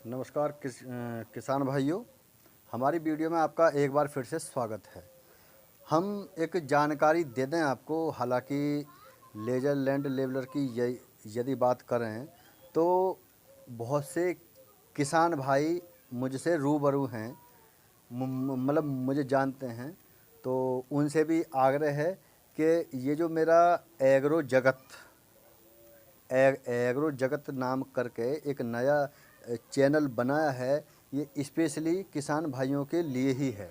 नमस्कार किसान भाइयों। हमारी वीडियो में आपका एक बार फिर से स्वागत है। हम एक जानकारी दे दें आपको। हालांकि लेजर लैंड लेवलर की यदि बात करें तो बहुत से किसान भाई मुझसे रूबरू हैं, मतलब मुझे जानते हैं। तो उनसे भी आग्रह है कि ये जो मेरा एग्रो जगत एग्रो जगत नाम करके एक नया चैनल बनाया है, ये स्पेशली किसान भाइयों के लिए ही है।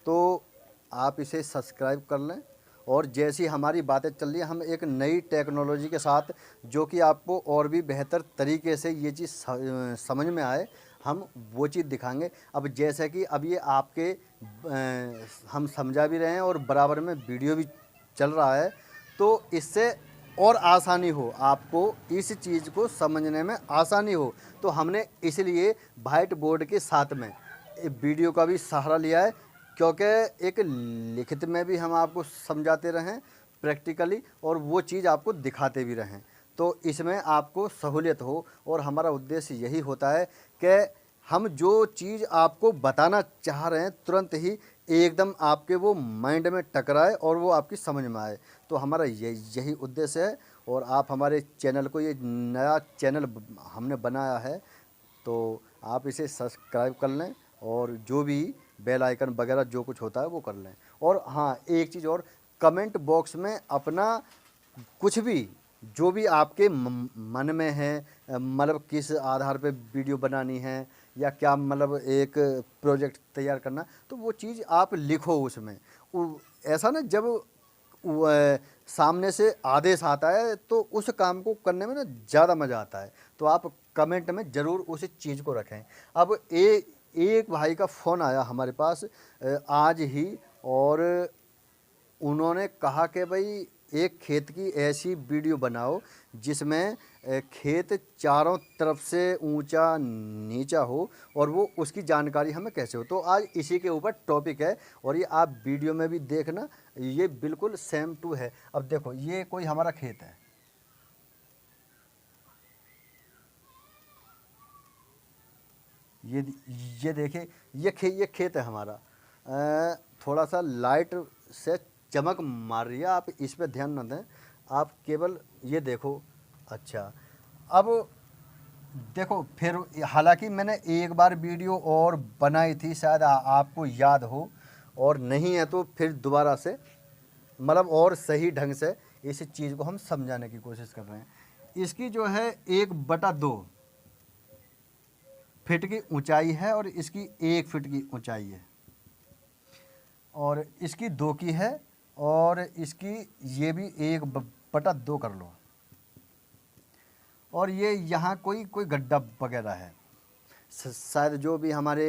तो आप इसे सब्सक्राइब कर लें। और जैसी हमारी बातें चल रही हैं, हम एक नई टेक्नोलॉजी के साथ, जो कि आपको और भी बेहतर तरीके से ये चीज़ समझ में आए, हम वो चीज़ दिखाएंगे। अब जैसे कि अब ये आपके हम समझा भी रहे हैं और बराबर में वीडियो भी चल रहा है, तो इससे और आसानी हो, आपको इस चीज़ को समझने में आसानी हो, तो हमने इसलिए वाइट बोर्ड के साथ में वीडियो का भी सहारा लिया है। क्योंकि एक लिखित में भी हम आपको समझाते रहें प्रैक्टिकली, और वो चीज़ आपको दिखाते भी रहें, तो इसमें आपको सहूलियत हो। और हमारा उद्देश्य यही होता है कि हम जो चीज़ आपको बताना चाह रहे हैं तुरंत ही एकदम आपके वो माइंड में टकराए और वो आपकी समझ में आए। तो हमारा यही उद्देश्य है। और आप हमारे चैनल को, ये नया चैनल हमने बनाया है, तो आप इसे सब्सक्राइब कर लें और जो भी बेल आइकन वगैरह जो कुछ होता है वो कर लें। और हाँ, एक चीज़ और, कमेंट बॉक्स में अपना कुछ भी, जो भी आपके मन में है, मतलब किस आधार पे वीडियो बनानी है या क्या, मतलब एक प्रोजेक्ट तैयार करना, तो वो चीज़ आप लिखो उसमें। ऐसा ना, जब सामने से आदेश आता है तो उस काम को करने में ना ज़्यादा मज़ा आता है। तो आप कमेंट में ज़रूर उस चीज़ को रखें। अब एक भाई का फ़ोन आया हमारे पास आज ही, और उन्होंने कहा कि भाई एक खेत की ऐसी वीडियो बनाओ जिसमें खेत चारों तरफ से ऊंचा नीचा हो, और वो उसकी जानकारी हमें कैसे हो। तो आज इसी के ऊपर टॉपिक है, और ये आप वीडियो में भी देखना, ये बिल्कुल सेम टू है। अब देखो, ये कोई हमारा खेत है, ये ये देखिए, ये खेत है हमारा। थोड़ा सा लाइट से चमक मार रही है, आप इस पे ध्यान न दें, आप केवल ये देखो। अच्छा, अब देखो फिर, हालांकि मैंने एक बार वीडियो और बनाई थी, शायद आपको याद हो, और नहीं है तो फिर दोबारा से, मतलब और सही ढंग से इस चीज़ को हम समझाने की कोशिश कर रहे हैं। इसकी जो है 1/2 फीट की ऊंचाई है, और इसकी 1 फीट की ऊंचाई है, और इसकी 2 की है, और इसकी ये भी 1/2 कर लो। और ये यहाँ कोई कोई गड्ढा वगैरह है, शायद जो भी हमारे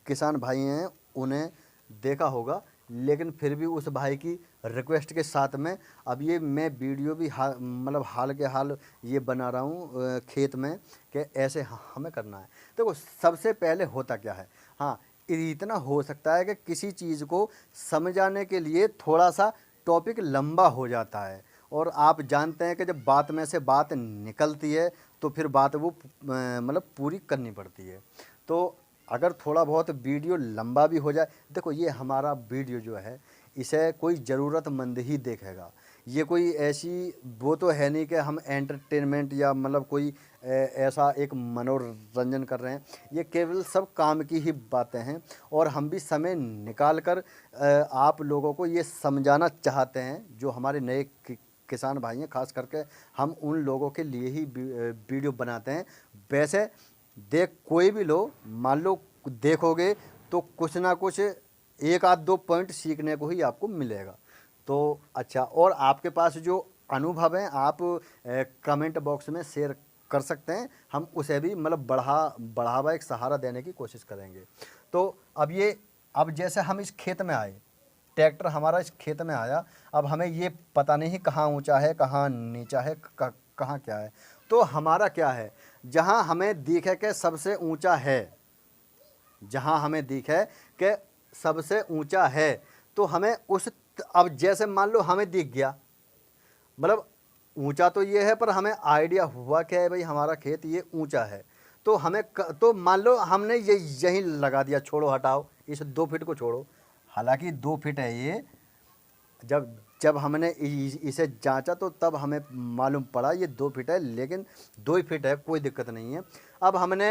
किसान भाई हैं उन्हें देखा होगा, लेकिन फिर भी उस भाई की रिक्वेस्ट के साथ में अब ये मैं वीडियो भी मतलब हाल के हाल ये बना रहा हूँ खेत में, कि ऐसे हमें करना है। देखो, सबसे पहले होता क्या है, हाँ, इतना हो सकता है कि किसी चीज़ को समझाने के लिए थोड़ा सा टॉपिक लंबा हो जाता है, और आप जानते हैं कि जब बात में से बात निकलती है तो फिर बात वो मतलब पूरी करनी पड़ती है। तो अगर थोड़ा बहुत वीडियो लंबा भी हो जाए, देखो ये हमारा वीडियो जो है, इसे कोई ज़रूरतमंद ही देखेगा। ये कोई ऐसी वो तो है नहीं कि हम एंटरटेनमेंट या मतलब कोई ऐसा एक मनोरंजन कर रहे हैं। ये केवल सब काम की ही बातें हैं, और हम भी समय निकाल कर आप लोगों को ये समझाना चाहते हैं, जो हमारे नए किसान भाई हैं, खास करके हम उन लोगों के लिए ही वीडियो बनाते हैं। वैसे देख कोई भी लो, मान लो देखोगे तो कुछ ना कुछ एक आध दो पॉइंट सीखने को ही आपको मिलेगा। तो अच्छा, और आपके पास जो अनुभव है आप कमेंट बॉक्स में शेयर कर सकते हैं, हम उसे भी मतलब बढ़ावा एक सहारा देने की कोशिश करेंगे। तो अब जैसे हम इस खेत में आए, ट्रैक्टर हमारा इस खेत में आया, अब हमें ये पता नहीं कहाँ ऊंचा है कहाँ नीचा है, कहाँ क्या है। तो हमारा क्या है, जहाँ हमें दिखे कि सबसे ऊंचा है, जहाँ हमें दिखे कि सबसे ऊंचा है, तो हमें उस, अब जैसे मान लो हमें दिख गया, मतलब ऊंचा तो ये है, पर हमें आइडिया हुआ क्या है भाई हमारा खेत ये ऊंचा है, तो तो मान लो हमने ये यहीं लगा दिया, छोड़ो हटाओ इस 2 फीट को छोड़ो, हालांकि 2 फीट है ये। जब जब हमने इसे जांचा तो तब हमें मालूम पड़ा ये 2 फीट है, लेकिन 2 ही फीट है, कोई दिक्कत नहीं है। अब हमने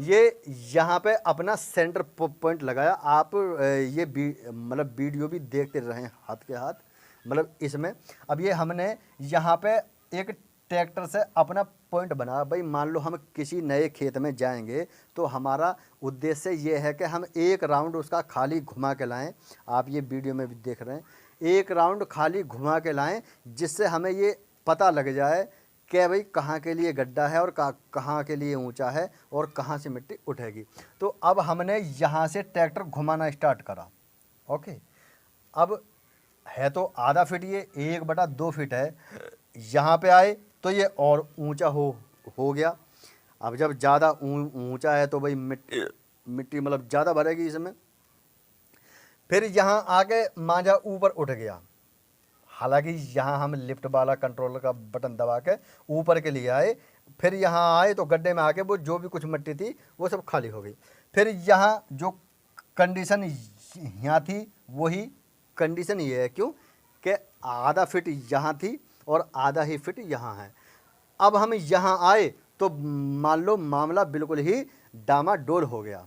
ये यहाँ पे अपना सेंटर पॉइंट लगाया। आप ये मतलब वीडियो भी देखते रहें हाथ के हाथ, मतलब इसमें। अब ये हमने यहाँ पे एक ट्रैक्टर से अपना पॉइंट बना। भाई मान लो हम किसी नए खेत में जाएंगे तो हमारा उद्देश्य ये है कि हम एक राउंड उसका खाली घुमा के लाएं। आप ये वीडियो में भी देख रहे हैं, एक राउंड खाली घुमा के लाएं, जिससे हमें ये पता लग जाए कि भाई कहाँ के लिए गड्ढा है और कहाँ के लिए ऊंचा है और कहाँ से मिट्टी उठेगी। तो अब हमने यहाँ से ट्रैक्टर घुमाना स्टार्ट करा। ओके, अब है तो आधा फीट, ये 1/2 फीट है। यहाँ पे आए तो ये और ऊंचा हो गया। अब जब ज़्यादा ऊंचा है तो भाई मिट्टी मतलब ज़्यादा भरेगी इसमें। फिर यहाँ आके मांझा ऊपर उठ गया। हालांकि यहाँ हम लिफ्ट वाला कंट्रोलर का बटन दबा के ऊपर के लिए आए। फिर यहाँ आए तो गड्ढे में आके वो जो भी कुछ मिट्टी थी वो सब खाली हो गई। फिर यहाँ जो कंडीशन यहाँ थी वही कंडीशन ये है, क्यों कि आधा फीट यहाँ थी और आधा ही फीट यहाँ है। अब हम यहाँ आए तो मान लो मामला बिल्कुल ही डामाडोल हो गया।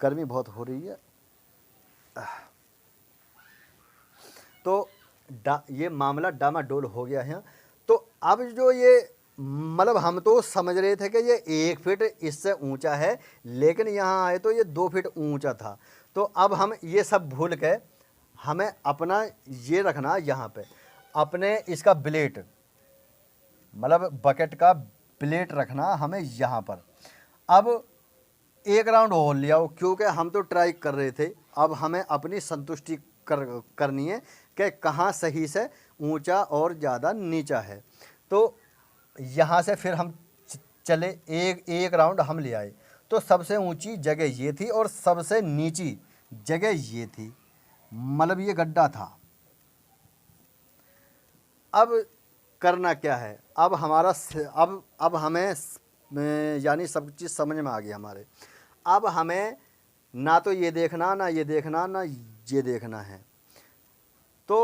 गर्मी बहुत हो रही है तो ये मामला डामाडोल हो गया है। तो अब जो ये मतलब हम तो समझ रहे थे कि ये 1 फीट इससे ऊंचा है, लेकिन यहाँ आए तो ये 2 फीट ऊंचा था। तो अब हम ये सब भूल के हमें अपना ये रखना यहाँ पे, अपने इसका ब्लेड मतलब बकेट का ब्लेड रखना हमें यहाँ पर। अब एक राउंड और लिया, क्योंकि हम तो ट्राई कर रहे थे। अब हमें अपनी संतुष्टि करनी है कि कहाँ सही से ऊंचा और ज़्यादा नीचा है। तो यहाँ से फिर हम चले, एक राउंड हम ले आए। तो सबसे ऊंची जगह ये थी और सबसे नीची जगह ये थी, मतलब ये गड्ढा था। अब करना क्या है, अब हमारा अब हमें यानी सब चीज़ समझ में आ गई हमारे। अब हमें ना तो ये देखना, ना ये देखना, ना ये देखना है। तो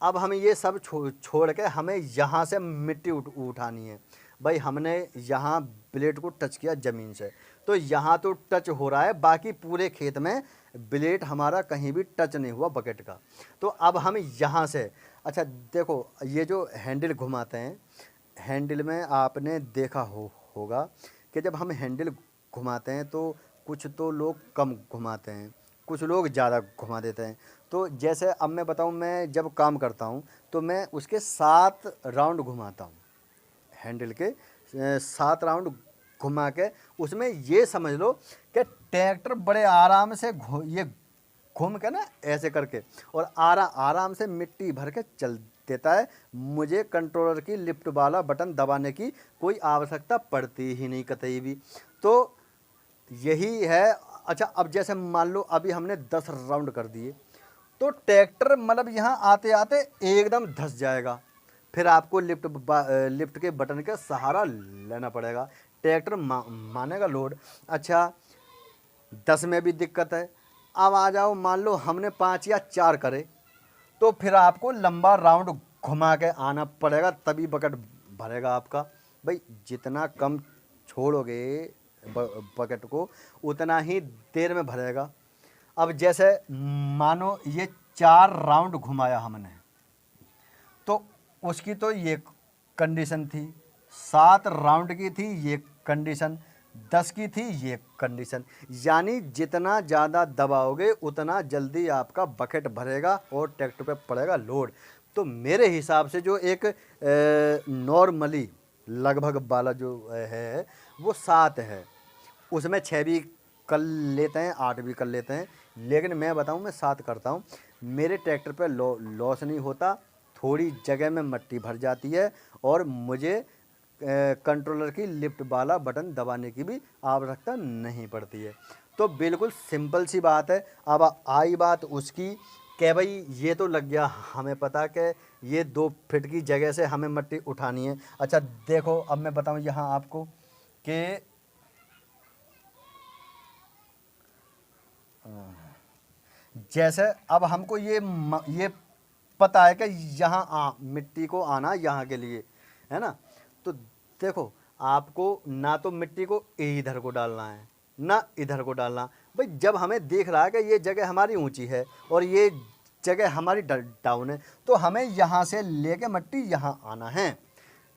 अब हमें ये सब छोड़ के हमें यहाँ से मिट्टी उठानी है। भाई हमने यहाँ ब्लेड को टच किया ज़मीन से, तो यहाँ तो टच हो रहा है, बाकी पूरे खेत में ब्लेड हमारा कहीं भी टच नहीं हुआ बकेट का। तो अब हम यहाँ से, अच्छा देखो ये जो हैंडल घुमाते हैं, हैंडल में आपने देखा होगा कि जब हम हैंडल घुमाते हैं तो कुछ तो लोग कम घुमाते हैं, कुछ लोग ज़्यादा घुमा देते हैं। तो जैसे अब मैं बताऊं, मैं जब काम करता हूं तो मैं उसके 7 राउंड घुमाता हूं, हैंडल के 7 राउंड घुमा के। उसमें ये समझ लो कि ट्रैक्टर बड़े आराम से ये घूम के ना ऐसे करके और आराम से मिट्टी भर के चल देता है। मुझे कंट्रोलर की लिफ्ट वाला बटन दबाने की कोई आवश्यकता पड़ती ही नहीं कतई भी। तो यही है। अच्छा अब जैसे मान लो अभी हमने 10 राउंड कर दिए तो ट्रैक्टर मतलब यहाँ आते आते एकदम धंस जाएगा। फिर आपको लिफ्ट के बटन का सहारा लेना पड़ेगा, ट्रैक्टर मानेगा लोड। अच्छा 10 में भी दिक्कत है। अब आ जाओ, मान लो हमने 5 या 4 करे तो फिर आपको लंबा राउंड घुमा के आना पड़ेगा, तभी बकेट भरेगा आपका। भाई जितना कम छोड़ोगे बकेट को उतना ही देर में भरेगा। अब जैसे मानो ये 4 राउंड घुमाया हमने तो उसकी तो ये कंडीशन थी, 7 राउंड की थी ये कंडीशन, 10 की थी ये कंडीशन। यानी जितना ज़्यादा दबाओगे उतना जल्दी आपका बकेट भरेगा और ट्रैक्टर पे पड़ेगा लोड। तो मेरे हिसाब से जो एक नॉर्मली लगभग वाला जो है वो 7 है, उसमें 6 भी कर लेते हैं, 8 भी कर लेते हैं, लेकिन मैं बताऊं मैं 7 करता हूं। मेरे ट्रैक्टर पे लॉस नहीं होता, थोड़ी जगह में मिट्टी भर जाती है और मुझे कंट्रोलर की लिफ्ट वाला बटन दबाने की भी आवश्यकता नहीं पड़ती है। तो बिल्कुल सिंपल सी बात है। अब आई बात उसकी कि भाई ये तो लग गया हमें पता कि ये 2 फीट की जगह से हमें मिट्टी उठानी है। अच्छा देखो अब मैं बताऊं यहाँ आपको कि जैसे अब हमको ये पता है कि यहाँ मिट्टी को आना यहाँ के लिए, है ना। तो देखो, आपको ना तो मिट्टी को इधर को डालना है ना इधर को डालना। भाई जब हमें देख रहा है कि ये जगह हमारी ऊंची है और ये जगह हमारी डाउन है, तो हमें यहाँ से लेके मिट्टी यहाँ आना है,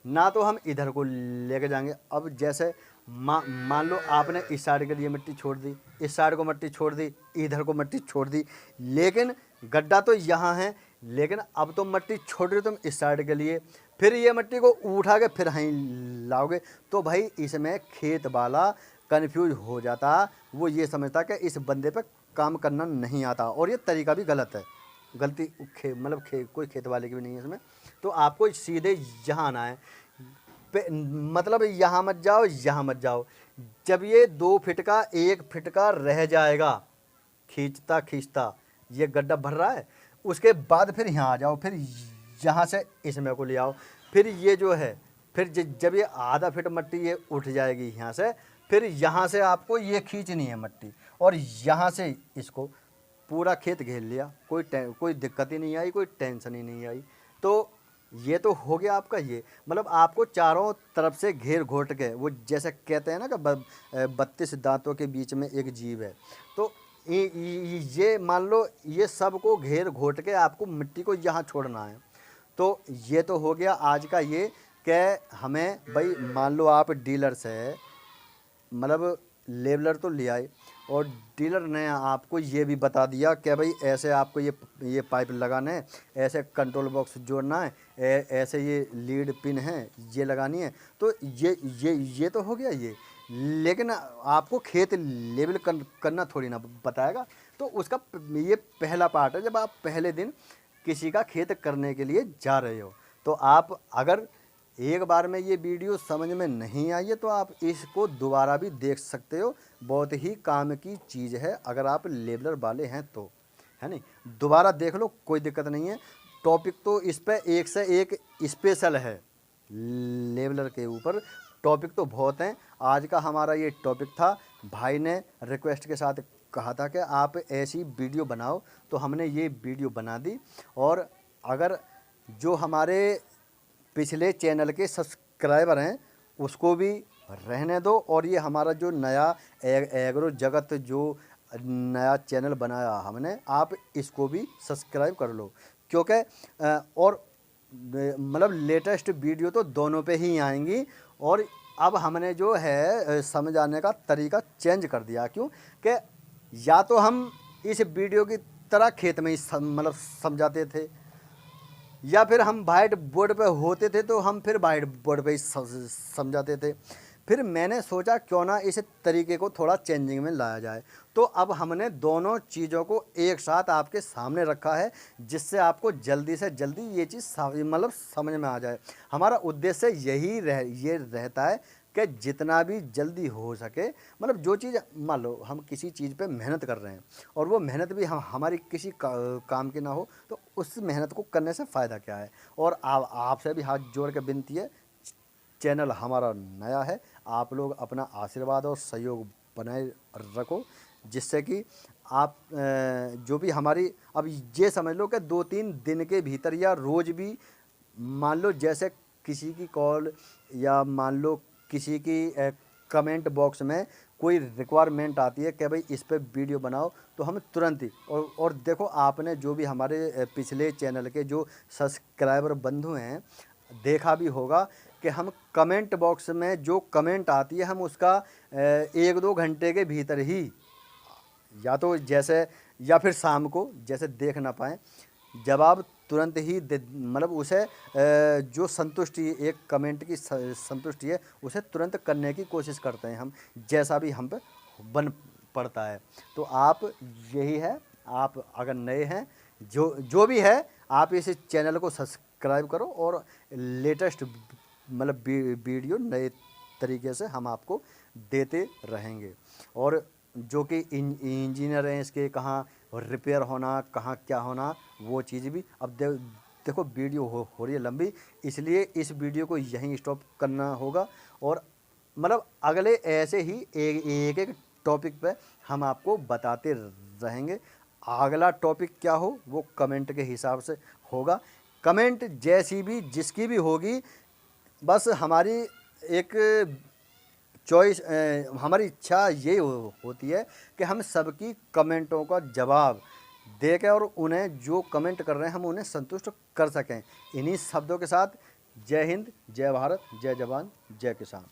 ना तो हम इधर को लेके जाएंगे। अब जैसे मान लो आपने इस साइड के लिए मिट्टी छोड़ दी, इस साइड को मिट्टी छोड़ दी, इधर को मिट्टी छोड़ दी, लेकिन गड्ढा तो यहाँ है, लेकिन अब तो मिट्टी छोड़ रही तुम इस साइड के लिए, फिर ये मिट्टी को उठा के फिर यहीं लाओगे, तो भाई इसमें खेत वाला कन्फ्यूज हो जाता। वो ये समझता कि इस बंदे पे काम करना नहीं आता, और ये तरीका भी गलत है। गलती मतलब कोई खेत वाले की भी नहीं है इसमें। तो आपको सीधे यहाँ आना है, मतलब यहाँ मत जाओ, यहाँ मत जाओ। जब ये 2 फीट का 1 फीट का रह जाएगा, खींचता खींचता ये गड्ढा भर रहा है, उसके बाद फिर यहाँ आ जाओ, फिर यहाँ से इसमें को ले आओ। फिर ये जो है, फिर जब ये आधा फीट मिट्टी ये उठ जाएगी यहाँ से, फिर यहाँ से आपको ये खींचनी है मिट्टी, और यहाँ से इसको पूरा खेत घेर लिया, कोई दिक्कत ही नहीं आई, कोई टेंशन ही नहीं आई। तो ये तो हो गया आपका। ये मतलब आपको चारों तरफ से घेर घोट के, वो जैसे कहते हैं ना कि 32 दांतों के बीच में एक जीव है, तो ये मान लो ये सब को घेर घोट के आपको मिट्टी को यहाँ छोड़ना है। तो ये तो हो गया आज का ये कि हमें भाई मान लो आप डीलर से, मतलब लेबलर तो ले आए, और डीलर ने आपको ये भी बता दिया कि भाई ऐसे आपको ये पाइप लगाना है, ऐसे कंट्रोल बॉक्स जोड़ना है, ऐसे ये लीड पिन है ये लगानी है। तो ये तो हो गया ये, लेकिन आपको खेत लेबल करना थोड़ी ना बताएगा। तो उसका ये पहला पार्ट है। जब आप पहले दिन किसी का खेत करने के लिए जा रहे हो, तो आप अगर एक बार में ये वीडियो समझ में नहीं आई है तो आप इसको दोबारा भी देख सकते हो। बहुत ही काम की चीज़ है अगर आप लेबलर वाले हैं तो, है नहीं। दोबारा देख लो, कोई दिक्कत नहीं है। टॉपिक तो इस पे एक से एक स्पेशल है, लेबलर के ऊपर टॉपिक तो बहुत हैं। आज का हमारा ये टॉपिक था। भाई ने रिक्वेस्ट के साथ कहा था कि आप ऐसी वीडियो बनाओ, तो हमने ये वीडियो बना दी। और अगर जो हमारे पिछले चैनल के सब्सक्राइबर हैं उसको भी रहने दो, और ये हमारा जो नया एग्रो जगत जो नया चैनल बनाया हमने, आप इसको भी सब्सक्राइब कर लो, क्योंकि और मतलब लेटेस्ट वीडियो तो दोनों पे ही आएंगी। और अब हमने जो है समझाने का तरीका चेंज कर दिया, क्यों कि या तो हम इस वीडियो की तरह खेत में ही मतलब समझाते थे, या फिर हम वाइट बोर्ड पे होते थे तो हम फिर वाइट बोर्ड पे ही समझाते थे। फिर मैंने सोचा क्यों ना इस तरीके को थोड़ा चेंजिंग में लाया जाए। तो अब हमने दोनों चीज़ों को एक साथ आपके सामने रखा है, जिससे आपको जल्दी से जल्दी ये चीज़ मतलब समझ में आ जाए। हमारा उद्देश्य यही ये रहता है कि जितना भी जल्दी हो सके, मतलब जो चीज़ मान लो हम किसी चीज़ पे मेहनत कर रहे हैं और वो मेहनत भी हमारी किसी काम की ना हो, तो उस मेहनत को करने से फ़ायदा क्या है। और आपसे भी हाथ जोड़ के विनती है, चैनल हमारा नया है, आप लोग अपना आशीर्वाद और सहयोग बनाए रखो, जिससे कि आप जो भी हमारी, अब ये समझ लो कि 2-3 दिन के भीतर या रोज़ भी मान लो जैसे किसी की कॉल या मान लो किसी की कमेंट बॉक्स में कोई रिक्वायरमेंट आती है कि भाई इस पे वीडियो बनाओ, तो हम तुरंत ही और देखो आपने जो भी हमारे पिछले चैनल के जो सब्सक्राइबर बंधु हैं देखा भी होगा कि हम कमेंट बॉक्स में जो कमेंट आती है हम उसका 1-2 घंटे के भीतर ही, या तो जैसे या फिर शाम को जैसे देख ना पाएँ, जवाब तुरंत ही मतलब उसे जो संतुष्टि, एक कमेंट की संतुष्टि है उसे तुरंत करने की कोशिश करते हैं हम, जैसा भी हम पे बन पड़ता है। तो आप यही है, आप अगर नए हैं, जो भी है, आप इस चैनल को सब्सक्राइब करो और लेटेस्ट मतलब वीडियो नए तरीके से हम आपको देते रहेंगे। और जो कि इंजीनियर हैं, इसके कहाँ रिपेयर होना, कहाँ क्या होना, वो चीज़ भी अब देखो वीडियो हो रही है लंबी, इसलिए इस वीडियो को यहीं स्टॉप करना होगा। और मतलब अगले ऐसे ही एक एक टॉपिक पे हम आपको बताते रहेंगे। अगला टॉपिक क्या हो वो कमेंट के हिसाब से होगा। कमेंट जैसी भी जिसकी भी होगी, बस हमारी एक चॉइस, हमारी इच्छा ये होती है कि हम सबकी कमेंटों का जवाब देकर और उन्हें जो कमेंट कर रहे हैं हम उन्हें संतुष्ट कर सकें। इन्हीं शब्दों के साथ जय हिंद, जय भारत, जय जवान, जय किसान।